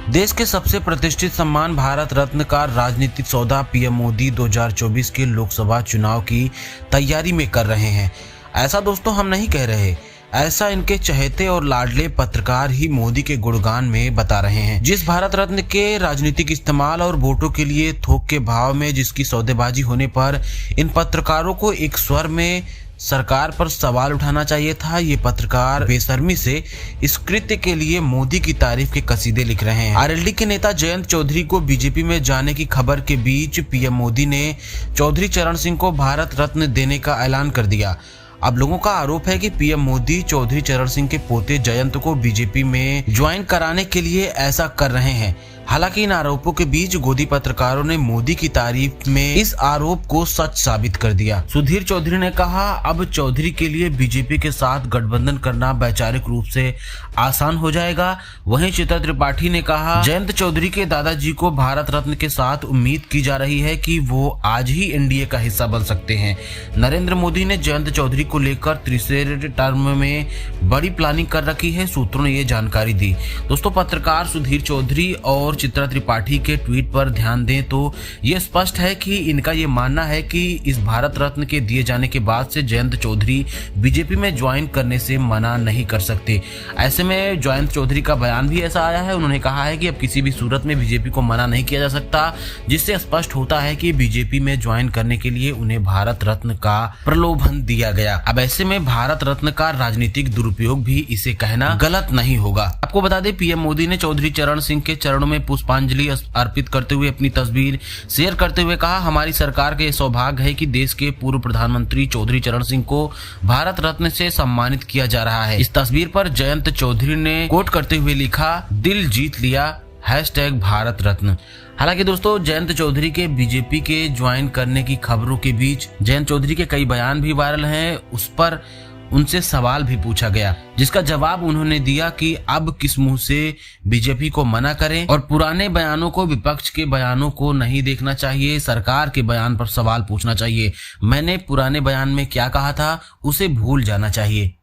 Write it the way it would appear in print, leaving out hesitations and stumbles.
देश के सबसे प्रतिष्ठित सम्मान भारत रत्न का राजनीतिक सौदा पीएम मोदी 2024 के लोकसभा चुनाव की तैयारी में कर रहे हैं। ऐसा दोस्तों हम नहीं कह रहे, ऐसा इनके चहेते और लाडले पत्रकार ही मोदी के गुणगान में बता रहे हैं। जिस भारत रत्न के राजनीतिक इस्तेमाल और वोटों के लिए थोक के भाव में जिसकी सौदेबाजी होने पर इन पत्रकारों को एक स्वर में सरकार पर सवाल उठाना चाहिए था, ये पत्रकार बेशर्मी से इस कृत्य के लिए मोदी की तारीफ के कसीदे लिख रहे हैं। आरएलडी के नेता जयंत चौधरी को बीजेपी में जाने की खबर के बीच पीएम मोदी ने चौधरी चरण सिंह को भारत रत्न देने का ऐलान कर दिया। अब लोगों का आरोप है कि पीएम मोदी चौधरी चरण सिंह के पोते जयंत को बीजेपी में ज्वाइन कराने के लिए ऐसा कर रहे हैं। हालांकि इन आरोपों के बीच गोदी पत्रकारों ने मोदी की तारीफ में इस आरोप को सच साबित कर दिया। सुधीर चौधरी ने कहा, अब चौधरी के लिए बीजेपी के साथ गठबंधन करना वैचारिक रूप से आसान हो जाएगा। वहीं चित्रा त्रिपाठी ने कहा, जयंत चौधरी के दादाजी को भारत रत्न के साथ उम्मीद की जा रही है कि वो आज ही एनडीए का हिस्सा बन सकते हैं। नरेंद्र मोदी ने जयंत चौधरी को लेकर तीसरे टर्म में बड़ी प्लानिंग कर रखी है, सूत्रों ने ये जानकारी दी। दोस्तों, पत्रकार सुधीर चौधरी और चित्रा त्रिपाठी के ट्वीट पर ध्यान दें तो ये स्पष्ट है कि इनका ये मानना है कि इस भारत रत्न के दिए जाने के बाद से जयंत चौधरी बीजेपी में ज्वाइन करने से मना नहीं कर सकते। ऐसे में जयंत चौधरी का बयान भी ऐसा आया है, उन्होंने कहा है कि अब किसी भी सूरत में बीजेपी को मना नहीं किया जा सकता, जिससे स्पष्ट होता है कि बीजेपी में ज्वाइन करने के लिए उन्हें भारत रत्न का प्रलोभन दिया गया। अब ऐसे में भारत रत्न का राजनीतिक दुरुपयोग भी इसे कहना गलत नहीं होगा। आपको बता दें, पीएम मोदी ने चौधरी चरण सिंह के चरणों में पुष्पांजलि अर्पित करते हुए अपनी तस्वीर शेयर करते हुए कहा, हमारी सरकार का यह सौभाग्य है कि देश के पूर्व प्रधानमंत्री चौधरी चरण सिंह को भारत रत्न से सम्मानित किया जा रहा है। इस तस्वीर पर जयंत चौधरी ने कोट करते हुए लिखा, दिल जीत लिया #भारत रत्न। हालांकि दोस्तों, जयंत चौधरी के बीजेपी के ज्वाइन करने की खबरों के बीच जयंत चौधरी के कई बयान भी वायरल हैं। उस पर उनसे सवाल भी पूछा गया, जिसका जवाब उन्होंने दिया कि अब किस मुंह से बीजेपी को मना करें और पुराने बयानों को, विपक्ष के बयानों को नहीं देखना चाहिए, सरकार के बयान पर सवाल पूछना चाहिए। मैंने पुराने बयान में क्या कहा था उसे भूल जाना चाहिए।